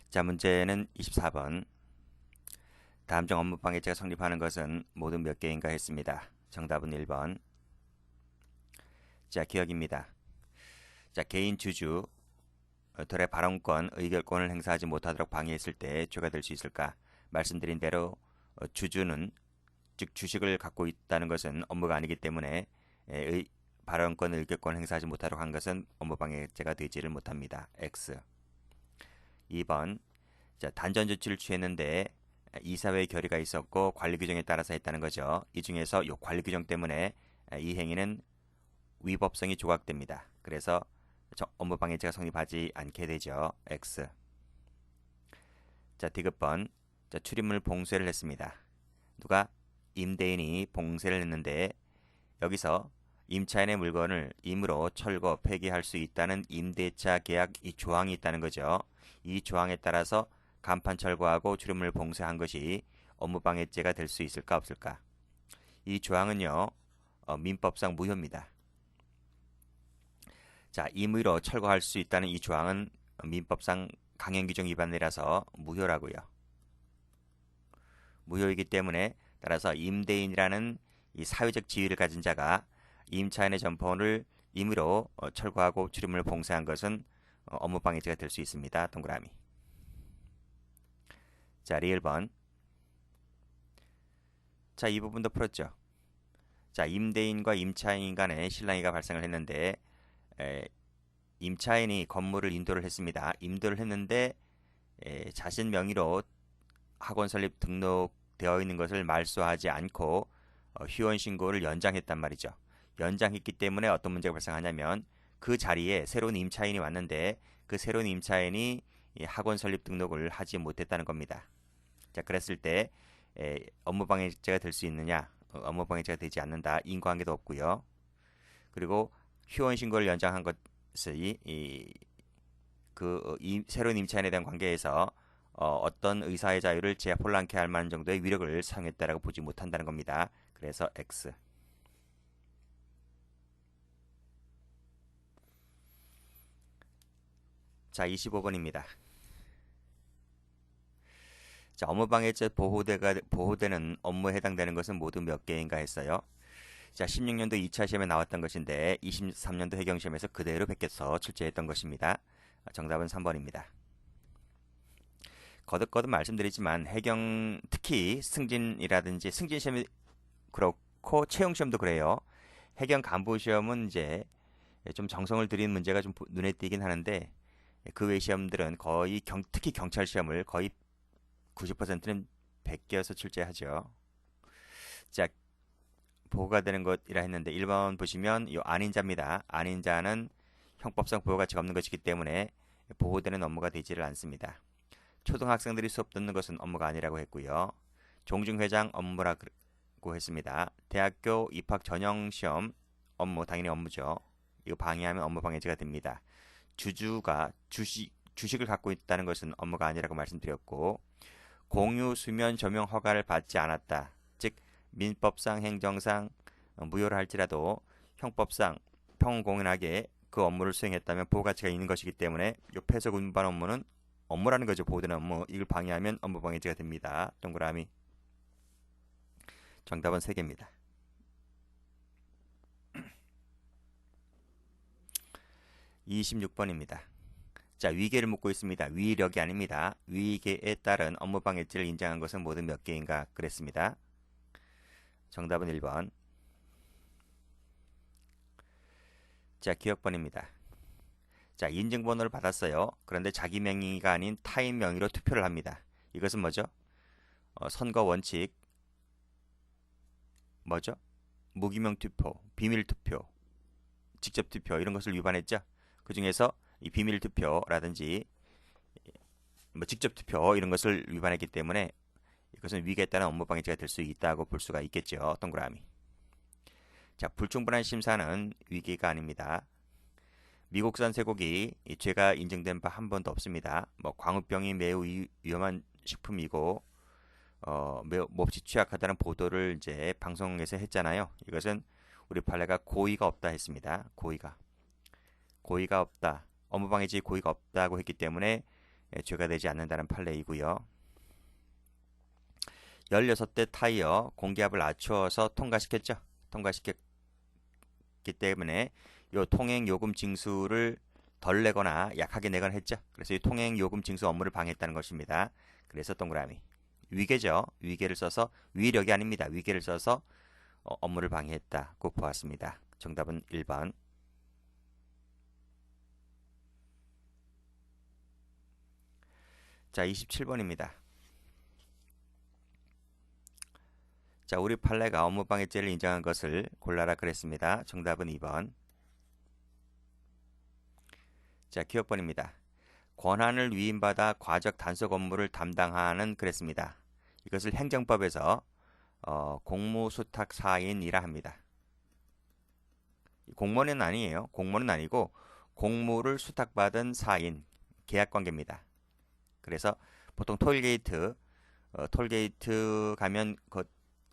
자, 문제는 24번. 다음 중 업무방해죄가 성립하는 것은 모두 몇 개인가 했습니다. 정답은 1번. 자, 기억입니다. 자, 개인 주주 들의 발언권, 의결권을 행사하지 못하도록 방해했을 때 죄가 될 수 있을까? 말씀드린 대로 주주는 즉 주식을 갖고 있다는 것은 업무가 아니기 때문에 발언권, 의결권을 행사하지 못하도록 한 것은 업무방해죄가 되지를 못합니다. X. 2번. 자, 단전 조치를 취했는데 이사회의 결의가 있었고 관리 규정에 따라서 했다는 거죠. 이 중에서 이 관리 규정 때문에 이 행위는 위법성이 조각됩니다. 그래서 업무방해죄가 성립하지 않게 되죠. X. 자, 디귿번. 자, 출입물 봉쇄를 했습니다. 누가? 임대인이 봉쇄를 했는데 여기서 임차인의 물건을 임으로 철거, 폐기할 수 있다는 임대차 계약 이 조항이 있다는 거죠. 이 조항에 따라서 간판 철거하고 출입물 봉쇄한 것이 업무방해죄가 될 수 있을까 없을까? 이 조항은요, 민법상 무효입니다. 자, 임의로 철거할 수 있다는 이 조항은 민법상 강행규정 위반이라서 무효라고요. 무효이기 때문에 따라서 임대인이라는 이 사회적 지위를 가진 자가 임차인의 점포를 임의로 철거하고 출입물을 봉쇄한 것은 업무방해죄가 될 수 있습니다. 동그라미. 자, 리을번. 자, 이 부분도 풀었죠. 자, 임대인과 임차인 간에 실랑이가 발생을 했는데 임차인이 건물을 인도를 했습니다. 임도를 했는데 자신 명의로 학원 설립 등록되어 있는 것을 말소하지 않고 휴원 신고를 연장했단 말이죠. 연장했기 때문에 어떤 문제가 발생하냐면 그 자리에 새로운 임차인이 왔는데 그 새로운 임차인이 학원 설립 등록을 하지 못했다는 겁니다. 자, 그랬을 때 업무방해죄가 될 수 있느냐? 업무방해죄가 되지 않는다. 인과관계도 없고요. 그리고 휴원 신고를 연장한 것이 새로운 임차인에 대한 관계에서 어떤 의사의 자유를 제압 혼란케 할 만한 정도의 위력을 사용했다라고 보지 못한다는 겁니다. 그래서 X. 자, 25번입니다. 자, 업무방해죄 보호되는 업무에 해당되는 것은 모두 몇 개인가 했어요. 자, 16년도 2차 시험에 나왔던 것인데 23년도 해경시험에서 그대로 베껴서 출제했던 것입니다. 정답은 3번입니다. 거듭거듭 말씀드리지만 해경 특히 승진이라든지 승진시험이 그렇고 채용시험도 그래요. 해경 간부시험은 이제 좀 정성을 들이는 문제가 좀 눈에 띄긴 하는데 그 외 시험들은 거의 특히 경찰 시험을 거의 90%는 베껴서 출제하죠. 자, 보호가 되는 것이라 했는데 1번 보시면 이 안인자입니다. 안인자는 형법상 보호 가치가 없는 것이기 때문에 보호되는 업무가 되지를 않습니다. 초등학생들이 수업 듣는 것은 업무가 아니라고 했고요. 종중회장 업무라고 했습니다. 대학교 입학 전형 시험 업무 당연히 업무죠. 이거 방해하면 업무방해죄가 됩니다. 주주가 주식을 갖고 있다는 것은 업무가 아니라고 말씀드렸고 공유 수면 조명 허가를 받지 않았다. 즉 민법상 행정상 무효를 할지라도 형법상 평공연하게 그 업무를 수행했다면 보호가치가 있는 것이기 때문에 이 폐쇄 운반 업무는 업무라는 거죠. 보호되는 업무. 이걸 방해하면 업무방해죄가 됩니다. 동그라미. 정답은 3개입니다. 26번입니다. 자, 위계를 묻고 있습니다. 위력이 아닙니다. 위계에 따른 업무방해죄를 인정한 것은 모두 몇 개인가 그랬습니다. 정답은 1번. 자, 기억번입니다. 자, 인증번호를 받았어요. 그런데 자기 명의가 아닌 타인 명의로 투표를 합니다. 이것은 뭐죠? 선거 원칙 뭐죠? 무기명 투표, 비밀 투표, 직접 투표 이런 것을 위반했죠. 그 중에서 이 비밀 투표라든지 직접 투표 이런 것을 위반했기 때문에 이것은 위계에 따른 업무방해죄가 될 수 있다고 볼 수가 있겠죠. 동그라미. 자, 불충분한 심사는 위계가 아닙니다. 미국산 쇠고기 죄가 인정된 바 한 번도 없습니다. 광우병이 매우 위험한 식품이고 매우 몹시 취약하다는 보도를 이제 방송에서 했잖아요. 이것은 우리 판례가 고의가 없다 했습니다. 고의가 없다. 업무방해죄 고의가 없다고 했기 때문에 죄가 되지 않는다는 판례이고요. 16대 타이어 공기압을 낮추어서 통과시켰죠. 통과시켰기 때문에 이 통행 요금 징수를 덜 내거나 약하게 내거나 했죠. 그래서 이 통행 요금 징수 업무를 방해했다는 것입니다. 그래서 동그라미. 위계죠. 위계를 써서 위력이 아닙니다. 위계를 써서 업무를 방해했다고 보았습니다. 정답은 1번. 자, 27번입니다. 자, 우리 판례가 업무방해죄를 인정한 것을 골라라 그랬습니다. 정답은 2번. 자, 기업번입니다. 권한을 위임받아 과적 단속 업무를 담당하는 그랬습니다. 이것을 행정법에서 공무수탁 사인이라 합니다. 공무원은 아니에요. 공무원은 아니고 공무를 수탁받은 사인, 계약관계입니다. 그래서 보통 톨게이트 가면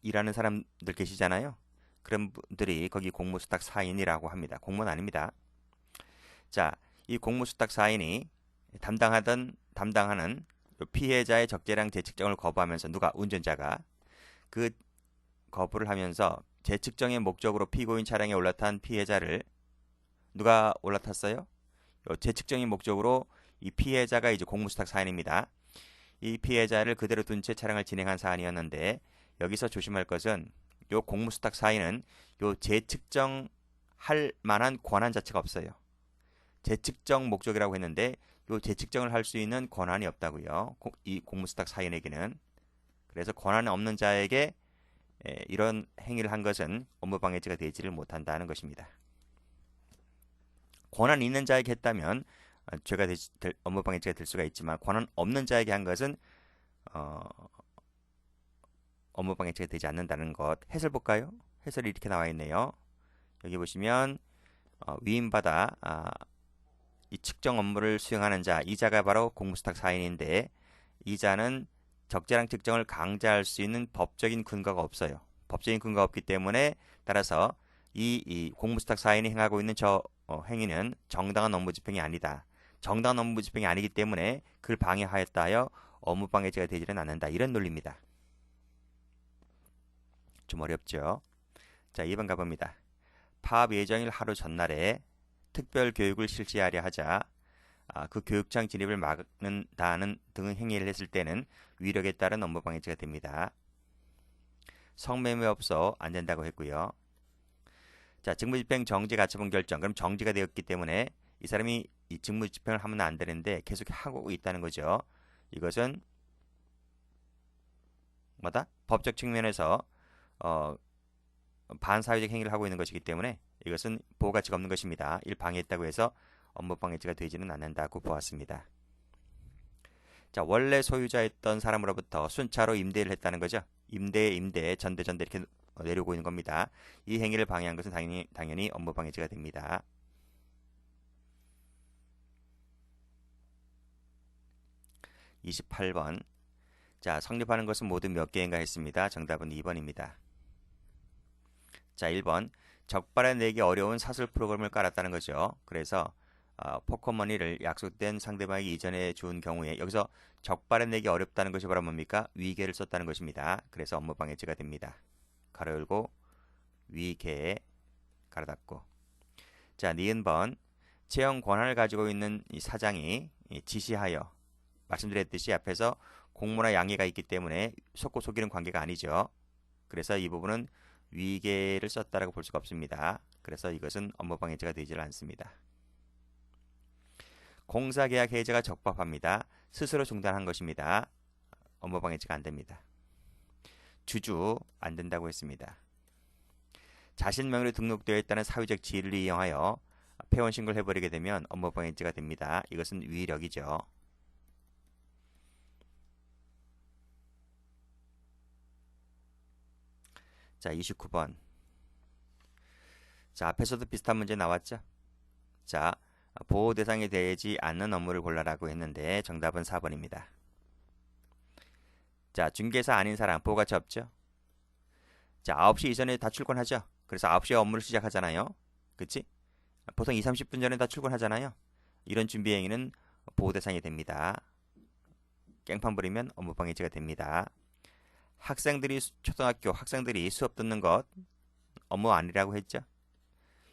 일하는 사람들 계시잖아요. 그런 분들이 거기 공무수탁 사인이라고 합니다. 공무원 아닙니다. 자, 이 공무수탁 사인이 담당하는 피해자의 적재량 재측정을 거부하면서 운전자가 그 거부를 하면서 재측정의 목적으로 피고인 차량에 올라탄 피해자를 누가 올라탔어요? 재측정의 목적으로 이 피해자가 이제 공무수탁 사인입니다. 이 피해자를 그대로 둔 채 차량을 진행한 사안이었는데 여기서 조심할 것은 요 공무수탁 사인은 요 재측정할 만한 권한 자체가 없어요. 재측정 목적이라고 했는데 요 재측정을 할 수 있는 권한이 없다고요. 이 공무수탁 사인에게는. 그래서 권한 없는 자에게 이런 행위를 한 것은 업무방해죄가 되지를 못한다는 것입니다. 권한 있는 자에게 했다면 업무방해죄가 될 수가 있지만 권한 없는 자에게 한 것은 업무방해죄가 되지 않는다는 것. 해설 볼까요? 해설이 이렇게 나와 있네요. 여기 보시면 위임받아 이 측정 업무를 수행하는 자, 이 자가 바로 공무수탁 사인인데 이 자는 적재량 측정을 강제할 수 있는 법적인 근거가 없어요. 법적인 근거가 없기 때문에 따라서 이 공무수탁 사인이 행하고 있는 저 행위는 정당한 업무집행이 아니다. 정당한 업무집행이 아니기 때문에 그를 방해하였다 하여 업무방해죄가 되지는 않는다. 이런 논리입니다. 좀 어렵죠? 자, 2번 가봅니다. 파업 예정일 하루 전날에 특별 교육을 실시하려 하자 그 교육장 진입을 막는다는 등의 행위를 했을 때는 위력에 따른 업무방해죄가 됩니다. 성매매 없어 안 된다고 했고요. 자, 직무집행 정지 가처분 결정. 그럼 정지가 되었기 때문에 이 사람이 이 직무집행을 하면 안 되는데 계속 하고 있다는 거죠. 이것은 법적 측면에서 반사회적 행위를 하고 있는 것이기 때문에 이것은 보호가치가 없는 것입니다. 방해했다고 해서 업무방해죄가 되지는 않는다고 보았습니다. 자, 원래 소유자였던 사람으로부터 순차로 임대를 했다는 거죠. 임대, 전대 이렇게 내려오고 있는 겁니다. 이 행위를 방해한 것은 당연히 업무방해죄가 됩니다. (28번) 자, 성립하는 것은 모두 몇 개인가 했습니다. 정답은 2번입니다. 자, 1번 적발해 내기 어려운 사슬 프로그램을 깔았다는 거죠. 그래서 포커머니를 약속된 상대방에게 이전해 준 경우에 여기서 적발해 내기 어렵다는 것이 바로 뭡니까? 위계를 썼다는 것입니다. 그래서 업무방해죄가 됩니다. 가로 열고 위계 가로 닫고. 자, 니은번 채용 권한을 가지고 있는 이 사장이 지시하여 말씀드렸듯이 앞에서 공모나 양해가 있기 때문에 속고 속이는 관계가 아니죠. 그래서 이 부분은 위계를 썼다라고 볼 수가 없습니다. 그래서 이것은 업무방해죄가 되지 않습니다. 공사계약 해제가 적법합니다. 스스로 중단한 것입니다. 업무방해죄가 안 됩니다. 주주 안 된다고 했습니다. 자신 명의로 등록되어 있다는 사회적 지위를 이용하여 폐원 신고를 해버리게 되면 업무방해죄가 됩니다. 이것은 위력이죠. 자, 29번. 자, 앞에서도 비슷한 문제 나왔죠? 자, 보호 대상이 되지 않는 업무를 골라라고 했는데 정답은 4번입니다. 자, 중개사 아닌 사람 보호가치 없죠? 자, 9시 이전에 다 출근하죠? 그래서 9시에 업무를 시작하잖아요. 그치? 보통 20, 30분 전에 다 출근하잖아요. 이런 준비 행위는 보호 대상이 됩니다. 깽판 부리면 업무방해죄가 됩니다. 초등학교 학생들이 수업 듣는 것 업무 아니라고 했죠.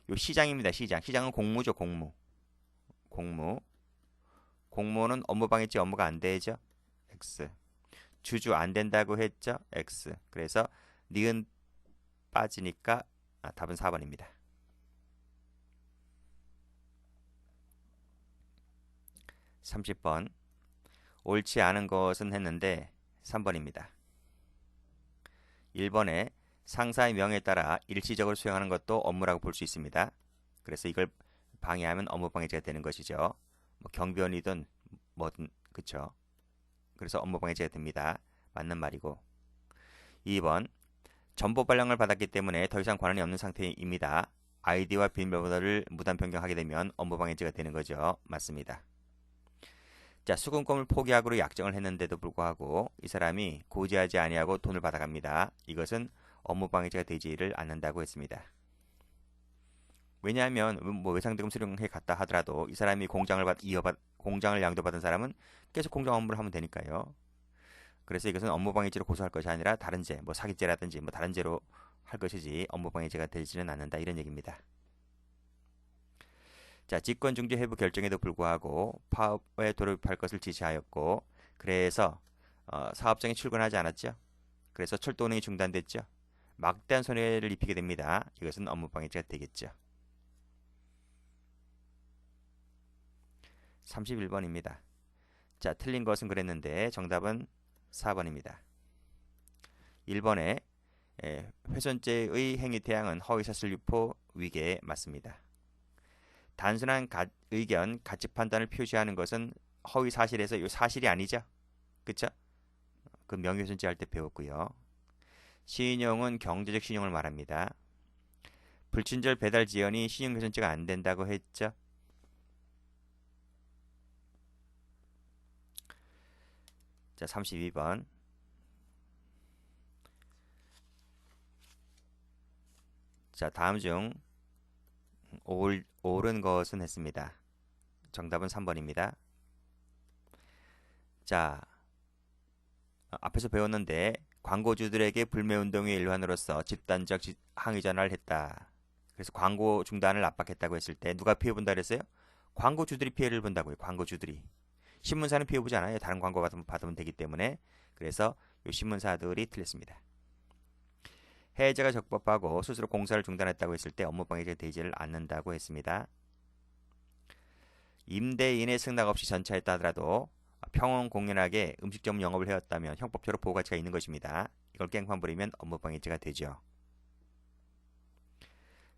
요 시장입니다. 시장은 공무죠. 공무는 업무방해죄 업무가 안 되죠. X. 주주 안 된다고 했죠. X. 그래서 니은 빠지니까 답은 4번입니다. 30번. 옳지 않은 것은 했는데 3번입니다. 1번에 상사의 명에 따라 일시적으로 수행하는 것도 업무라고 볼 수 있습니다. 그래서 이걸 방해하면 업무방해죄가 되는 것이죠. 뭐 경비원이든 뭐든 그쵸. 그래서 업무방해죄가 됩니다. 맞는 말이고. 2번 정보 발령을 받았기 때문에 더 이상 권한이 없는 상태입니다. 아이디와 비밀번호를 무단 변경하게 되면 업무방해죄가 되는 거죠. 맞습니다. 자, 수금권을 포기하기로 약정을 했는데도 불구하고 이 사람이 고지하지 아니하고 돈을 받아갑니다. 이것은 업무방해죄가 되지를 않는다고 했습니다. 왜냐하면 뭐 외상대금 수령해 갔다 하더라도 이 사람이 공장을 양도받은 사람은 계속 공장 업무를 하면 되니까요. 그래서 이것은 업무방해죄로 고소할 것이 아니라 다른 죄, 뭐 사기죄라든지 뭐 다른 죄로 할 것이지 업무방해죄가 되지는 않는다 이런 얘기입니다. 자, 직권중지 회부 결정에도 불구하고 파업에 돌입할 것을 지시하였고 그래서 사업장에 출근하지 않았죠. 그래서 철도 운행이 중단됐죠. 막대한 손해를 입히게 됩니다. 이것은 업무방해죄가 되겠죠. 31번입니다. 자, 틀린 것은 그랬는데 정답은 4번입니다. 1번에 훼손죄의 행위 태양은 허위사실 유포 위계에 맞습니다. 단순한 의견, 가치 판단을 표시하는 것은 허위 사실에서 이 사실이 아니죠. 그쵸? 그 명예훼손죄 할 때 배웠고요. 신용은 경제적 신용을 말합니다. 불친절 배달 지연이 신용훼손죄가 안 된다고 했죠. 자, 32번. 자, 다음 중 옳은 것은 했습니다. 정답은 3번입니다. 자, 앞에서 배웠는데 광고주들에게 불매운동의 일환으로서 집단적 항의 전화를 했다. 그래서 광고 중단을 압박했다고 했을 때 누가 피해 본다 그랬어요? 광고주들이 피해를 본다고요. 광고주들이. 신문사는 피해 보지 않아요. 다른 광고 받으면 되기 때문에. 그래서 이 신문사들이 틀렸습니다. 해제가 적법하고 스스로 공사를 중단했다고 했을 때 업무방해죄가 되지를 않는다고 했습니다. 임대인의 승낙 없이 전차했다 하더라도 평온공연하게 음식점 영업을 해왔다면 형법적으로 보호가치가 있는 것입니다. 이걸 깽판 부리면 업무방해죄가 되죠.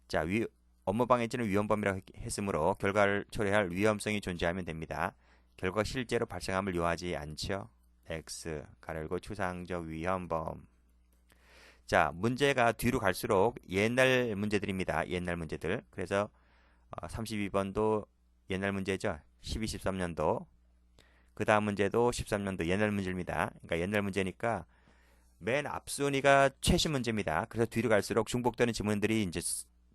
자, 업무방해죄는 위헌범이라고 했으므로 결과를 초래할 위험성이 존재하면 됩니다. 결과가 실제로 발생함을 요하지 않죠. X 가열고 추상적 위헌범. 자, 문제가 뒤로 갈수록 옛날 문제들입니다. 옛날 문제들. 그래서 32번도 옛날 문제죠. 13년도. 그 다음 문제도 13년도 옛날 문제입니다. 그러니까 옛날 문제니까 맨 앞순위가 최신 문제입니다. 그래서 뒤로 갈수록 중복되는 지문들이 이제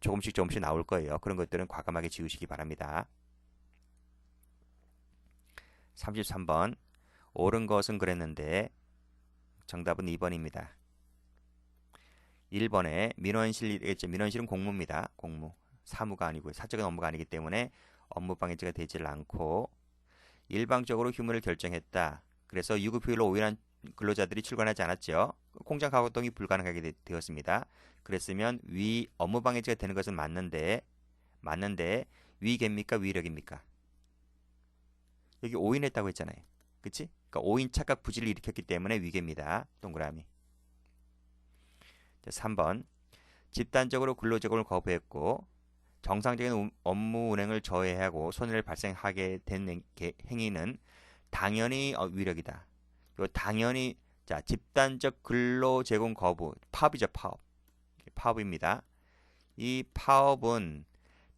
조금씩 나올 거예요. 그런 것들은 과감하게 지우시기 바랍니다. 33번. 옳은 것은 그랬는데 정답은 2번입니다. 1번에 민원실은 공무입니다. 공무. 사무가 아니고요. 사적인 업무가 아니기 때문에 업무방해죄가 되지를 않고 일방적으로 휴무를 결정했다. 그래서 유급휴일로 오인한 근로자들이 출근하지 않았죠. 공장 가동이 불가능하게 되었습니다. 그랬으면 업무방해죄가 되는 것은 맞는데 위계입니까? 위력입니까? 여기 오인했다고 했잖아요. 그치? 그러니까 오인 착각 부지를 일으켰기 때문에 위계입니다. 동그라미. 3번. 집단적으로 근로제공을 거부했고 정상적인 업무 운행을 저해하고 손해를 발생하게 된 행위는 당연히 위력이다. 요 당연히 자, 집단적 근로 제공 거부 파업이죠. 파업입니다. 이 파업은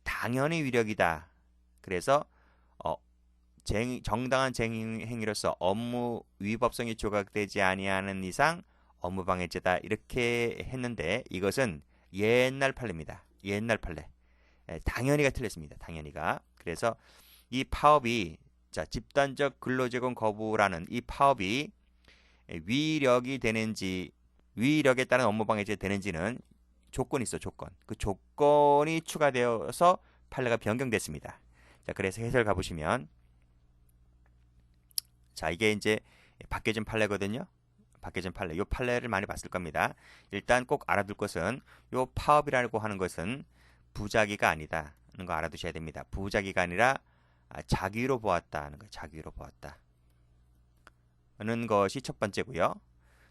당연히 위력이다. 그래서 정당한 행위로서 업무 위법성이 조각되지 아니하는 이상 업무방해죄다 이렇게 했는데 이것은 옛날 판례입니다. 옛날 판례. 당연히가 틀렸습니다. 당연히가. 그래서 이 파업이 자, 집단적 근로제공 거부라는 이 파업이 위력이 되는지, 위력에 따른 업무방해죄 되는지는 조건이 있어, 조건. 그 조건이 추가되어서 판례가 변경됐습니다. 자, 그래서 해설 가보시면, 자, 이게 이제 바뀌어진 판례거든요. 바뀌어진 판례. 이 판례를 많이 봤을 겁니다. 일단 꼭 알아둘 것은 이 파업이라고 하는 것은 부작위가 아니다. 하는 거 알아두셔야 됩니다. 부작위가 아니라 자기로 보았다 하는 거예요. 자기로 보았다. 하는 것이 첫 번째고요.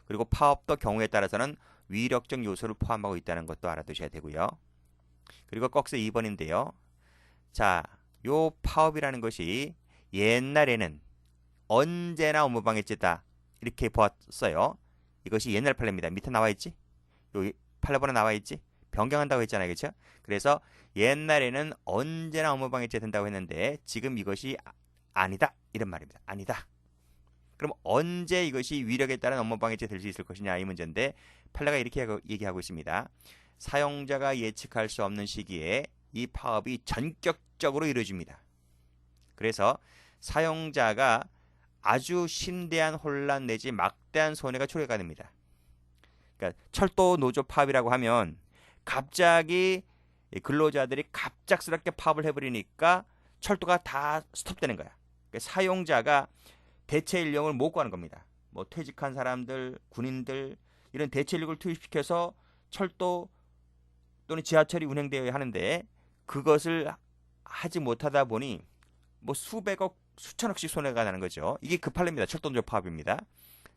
그리고 파업도 경우에 따라서는 위력적 요소를 포함하고 있다는 것도 알아두셔야 되고요. 그리고 꺽쇠 2번인데요. 자, 요 파업이라는 것이 옛날에는 언제나 업무방해죄다 이렇게 보았어요. 이것이 옛날 판례입니다. 밑에 나와 있지? 요 판례번호 나와 있지? 변경한다고 했잖아요. 그렇죠? 그래서 옛날에는 언제나 업무방해죄 된다고 했는데 지금 이것이 아니다 이런 말입니다. 아니다. 그럼 언제 이것이 위력에 따른 업무방해죄 될 수 있을 것이냐 이 문제인데 판례가 이렇게 얘기하고 있습니다. 사용자가 예측할 수 없는 시기에 이 파업이 전격적으로 이루어집니다. 그래서 사용자가 아주 심대한 혼란 내지 막대한 손해가 초래가 됩니다. 그러니까 철도 노조 파업이라고 하면 갑자기 근로자들이 갑작스럽게 파업을 해버리니까 철도가 다 스톱되는 거야. 그러니까 사용자가 대체 인력을 못 구하는 겁니다. 뭐 퇴직한 사람들, 군인들 이런 대체 인력을 투입시켜서 철도 또는 지하철이 운행되어야 하는데 그것을 하지 못하다 보니 뭐 수백억, 수천억씩 손해가 나는 거죠. 이게 그 판례입니다. 철도노조 파업입니다.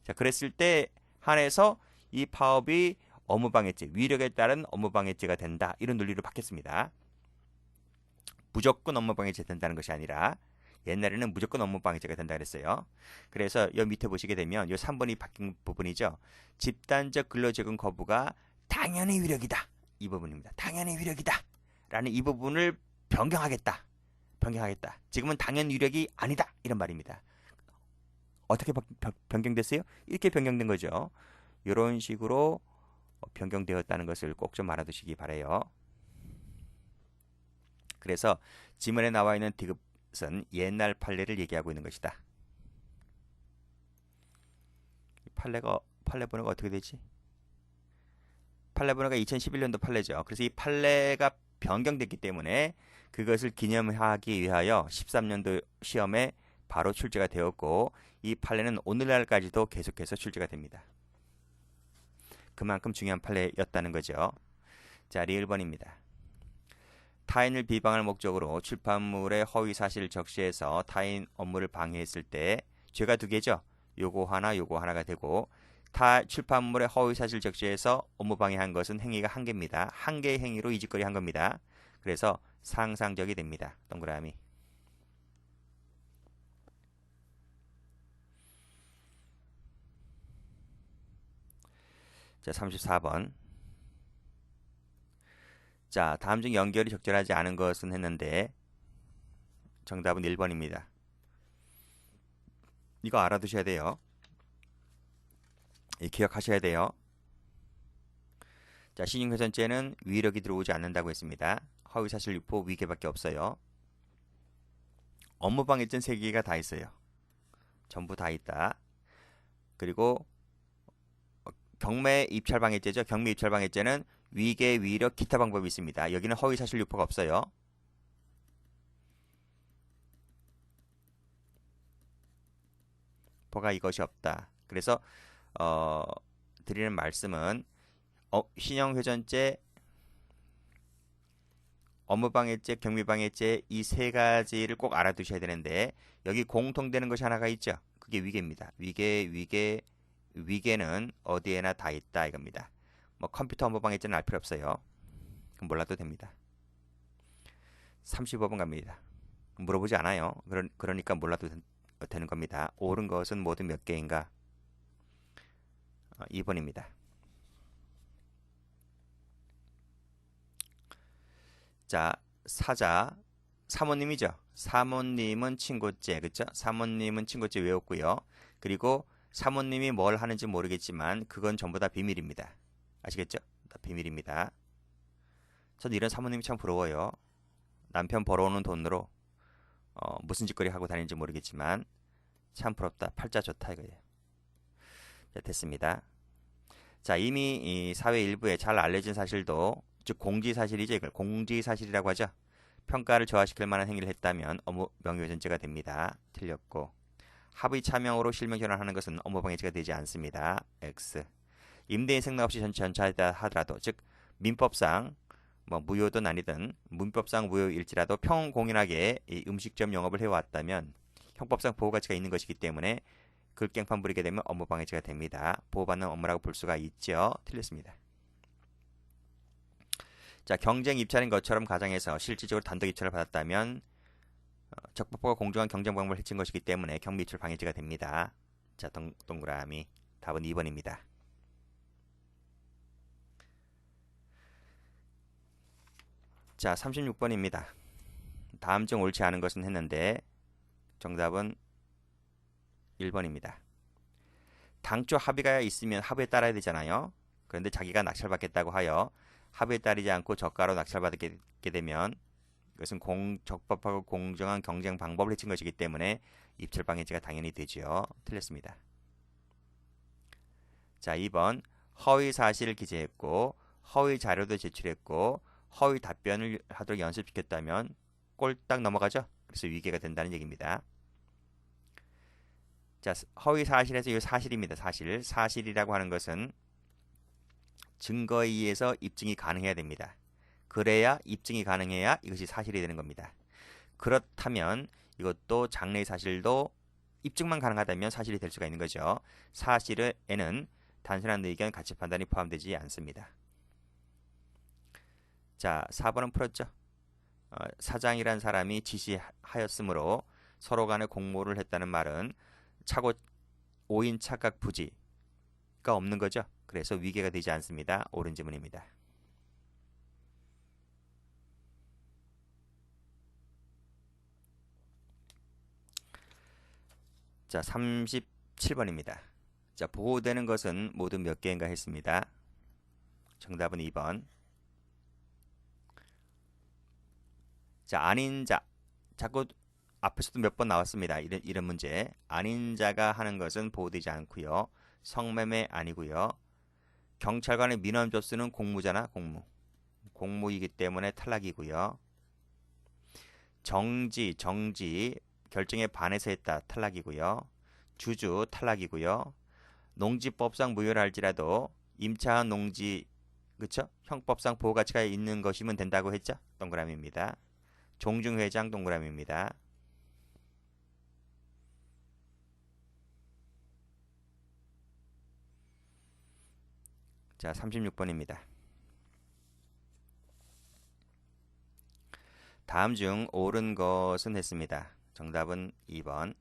자, 그랬을 때 한해서 이 파업이 업무방해죄, 위력에 따른 업무방해죄가 된다. 이런 논리로 바뀌었습니다. 무조건 업무방해죄 된다는 것이 아니라 옛날에는 무조건 업무방해죄가 된다 그랬어요. 그래서 여 밑에 보시게 되면 이 3번이 바뀐 부분이죠. 집단적 근로제공 거부가 당연히 위력이다. 이 부분입니다. 당연히 위력이다. 라는 이 부분을 변경하겠다. 지금은 당연 위력이 아니다. 이런 말입니다. 어떻게 변경됐어요? 이렇게 변경된 거죠. 이런 식으로 변경되었다는 것을 꼭 좀 알아두시기 바라요. 그래서 지문에 나와 있는 디귿은 옛날 판례를 얘기하고 있는 것이다. 판례 번호가 어떻게 되지? 판례 번호가 2011년도 판례죠. 그래서 이 판례가 변경됐기 때문에 그것을 기념하기 위하여 13년도 시험에 바로 출제가 되었고 이 판례는 오늘날까지도 계속해서 출제가 됩니다. 그만큼 중요한 판례였다는 거죠. 자, 리을번입니다. 타인을 비방할 목적으로 출판물에 허위 사실을 적시해서 타인 업무를 방해했을 때 죄가 두 개죠. 요거 하나가 되고 출판물에 허위 사실 적시해서 업무 방해한 것은 행위가 한 개입니다. 한 개의 행위로 이 짓거리 한 겁니다. 그래서 상상적이 됩니다. 동그라미. 자, 34번. 자, 다음 중 연결이 적절하지 않은 것은 했는데 정답은 1번입니다. 이거 알아두셔야 돼요. 기억하셔야 돼요. 자, 신용훼손죄는 위력이 들어오지 않는다고 했습니다. 허위사실 유포 위계밖에 없어요. 업무방해죄는 3개가 다 있어요. 전부 다 있다. 그리고 경매 입찰방해죄죠. 경매 입찰방해죄는 위계, 위력, 기타 방법이 있습니다. 여기는 허위사실 유포가 없어요. 포가 이것이 없다. 그래서 드리는 말씀은 신용훼손죄, 업무방해죄, 경미방해죄 이 3가지를 꼭 알아두셔야 되는데 여기 공통되는 것이 하나가 있죠. 그게 위계입니다. 위계는 어디에나 다 있다 이겁니다. 뭐 컴퓨터 업무방해죄는 알 필요 없어요. 그럼 몰라도 됩니다. 35번 갑니다. 물어보지 않아요. 그러니까 몰라도 되는 겁니다. 옳은 것은 모두 몇 개인가? 2번입니다. 자, 사자 사모님이죠. 사모님은 친고죄, 그렇죠? 사모님은 친고죄 외웠고요. 그리고 사모님이 뭘 하는지 모르겠지만 그건 전부 다 비밀입니다. 아시겠죠? 다 비밀입니다. 전 이런 사모님이 참 부러워요. 남편 벌어오는 돈으로 무슨 짓거리 하고 다니는지 모르겠지만 참 부럽다. 팔자 좋다 이거예요. 자, 됐습니다. 자, 이미 이 사회 일부에 잘 알려진 사실도, 즉 공지사실이죠. 이걸 공지사실이라고 하죠. 평가를 저하시킬 만한 행위를 했다면 업무 명예훼손죄가 됩니다. 틀렸고, 합의 차명으로 실명 전환하는 것은 업무방해죄가 되지 않습니다. X. 임대인 생각 없이 전차하다 하더라도, 즉 민법상 뭐 무효든 아니든 문법상 무효일지라도 평공인하게 이 음식점 영업을 해왔다면 형법상 보호가치가 있는 것이기 때문에 글깽판 부리게 되면 업무방해죄가 됩니다. 보호받는 업무라고 볼 수가 있죠. 틀렸습니다. 자, 경쟁 입찰인 것처럼 가정해서 실질적으로 단독 입찰을 받았다면 적법하고 공정한 경쟁 방법을 해친 것이기 때문에 경비 입찰 방해죄가 됩니다. 자, 동그라미. 답은 2번입니다. 자, 36번입니다. 다음 중 옳지 않은 것은 했는데 정답은 1번입니다. 당초 합의가 있으면 합의에 따라야 되잖아요. 그런데 자기가 낙찰받겠다고 하여 합의에 따르지 않고 저가로 낙찰받게 되면 이것은 적법하고 공정한 경쟁 방법을 해친 것이기 때문에 입찰방해죄가 당연히 되죠. 틀렸습니다. 자, 2번 허위 사실을 기재했고 허위 자료도 제출했고 허위 답변을 하도록 연습시켰다면 꼴딱 넘어가죠. 그래서 위계가 된다는 얘기입니다. 자, 허위 사실에서 이 사실입니다. 사실이라고 하는 것은 증거에 의해서 입증이 가능해야 됩니다. 그래야 입증이 가능해야 이것이 사실이 되는 겁니다. 그렇다면 이것도 장래의 사실도 입증만 가능하다면 사실이 될 수가 있는 거죠. 사실에는 단순한 의견, 가치 판단이 포함되지 않습니다. 자, 4번은 풀었죠. 사장이란 사람이 지시하였으므로 서로 간에 공모를 했다는 말은 차고 오인 착각 부지가 없는 거죠. 그래서 위계가 되지 않습니다. 옳은 지문입니다. 자, 37번입니다. 자, 보호되는 것은 모두 몇 개인가 했습니다. 정답은 2번. 자, 아닌 자. 자꾸 앞에서도 몇 번 나왔습니다. 이런 문제. 아닌 자가 하는 것은 보호되지 않고요. 성매매 아니고요. 경찰관의 민원 접수는 공무잖아. 공무이기 때문에 탈락이고요. 정지 결정에 반해서 했다. 탈락이고요. 주주 탈락이고요. 농지법상 무효라 할지라도 임차한 농지, 그쵸? 형법상 보호가치가 있는 것이면 된다고 했죠? 동그라미입니다. 종중회장 동그라미입니다. 자, 36번입니다. 다음 중 옳은 것은 했습니다. 정답은 2번.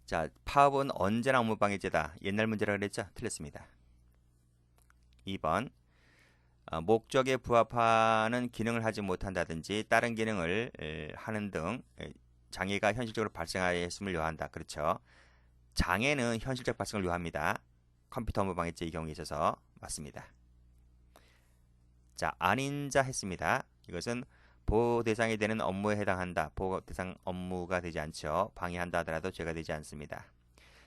자, 파업은 언제나 업무방해죄다. 옛날 문제라 그랬죠? 틀렸습니다. 2번. 목적에 부합하는 기능을 하지 못한다든지 다른 기능을 하는 등 장애가 현실적으로 발생하였음을 요한다. 그렇죠. 장애는 현실적 발생을 요합니다. 컴퓨터 업무방해죄의 경우에 있어서 맞습니다. 자, 아닌 자 했습니다. 이것은 보호 대상이 되는 업무에 해당한다. 보호 대상 업무가 되지 않죠. 방해한다 하더라도 죄가 되지 않습니다.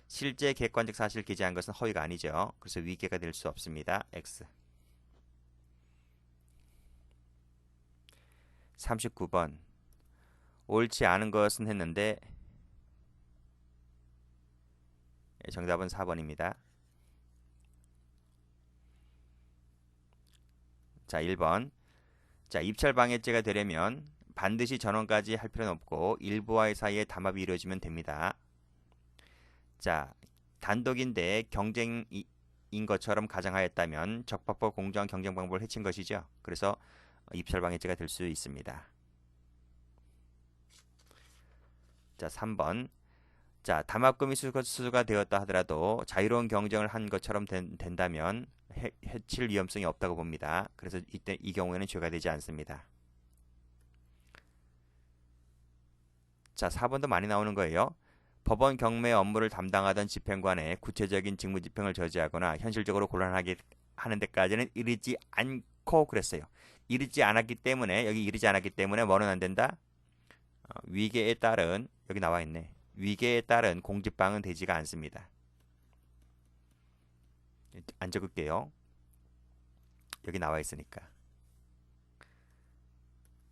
실제 객관적 사실을 기재한 것은 허위가 아니죠. 그래서 위계가 될 수 없습니다. X. 39번. 옳지 않은 것은 했는데 정답은 4번입니다. 자, 1번. 자, 입찰방해죄가 되려면 반드시 전원까지 할 필요는 없고 일부와의 사이에 담합이 이루어지면 됩니다. 자, 단독인데 경쟁인 것처럼 가정하였다면 적법하고 공정한 경쟁 방법을 해친 것이죠. 그래서 입찰방해죄가 될 수 있습니다. 자, 3번. 자, 담합금이 수수가 되었다 하더라도 자유로운 경쟁을 한 것처럼 된다면 해칠 위험성이 없다고 봅니다. 그래서 이 경우에는 죄가 되지 않습니다. 자, 4번도 많이 나오는 거예요. 법원 경매 업무를 담당하던 집행관의 구체적인 직무 집행을 저지하거나 현실적으로 곤란하게 하는 데까지는 이르지 않고 그랬어요. 이르지 않았기 때문에 여기 이르지 않았기 때문에 뭐는 안 된다? 위계에 따른 여기 나와 있네. 위계에 따른 공지방은 되지가 않습니다. 안 적을게요. 여기 나와 있으니까.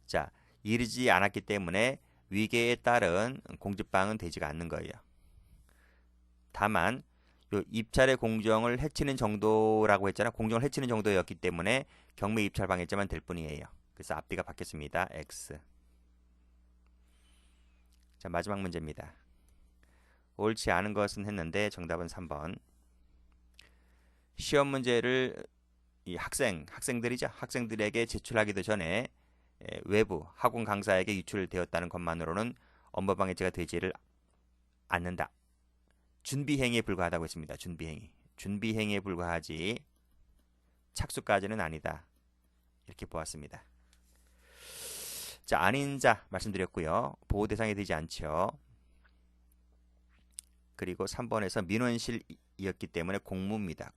자, 이르지 않았기 때문에 위계에 따른 공지방은 되지가 않는 거예요. 다만 요 입찰의 공정을 해치는 정도라고 했잖아. 공정을 해치는 정도였기 때문에 경매 입찰 방해죄만 될 뿐이에요. 그래서 앞뒤가 바뀌었습니다. X. 자, 마지막 문제입니다. 옳지 않은 것은 했는데 정답은 3번. 시험 문제를 이 학생들이죠. 학생들에게 제출하기도 전에 외부 학원 강사에게 유출되었다는 것만으로는 업무방해죄가 되지를 않는다. 준비행위에 불과하다고 했습니다. 준비행위에 불과하지 착수까지는 아니다. 이렇게 보았습니다. 자, 아닌 자 말씀드렸고요. 보호 대상이 되지 않죠. 그리고 3번에서 민원실이었기 때문에 공무입니다.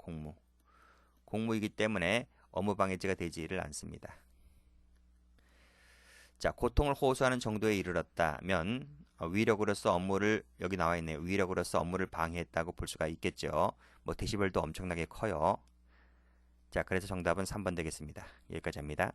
공무이기 때문에 업무방해죄가 되지를 않습니다. 자, 고통을 호소하는 정도에 이르렀다면 위력으로서 업무를 여기 나와 있네요. 위력으로서 업무를 방해했다고 볼 수가 있겠죠. 뭐 데시벨도 엄청나게 커요. 자, 그래서 정답은 3번 되겠습니다. 여기까지 합니다.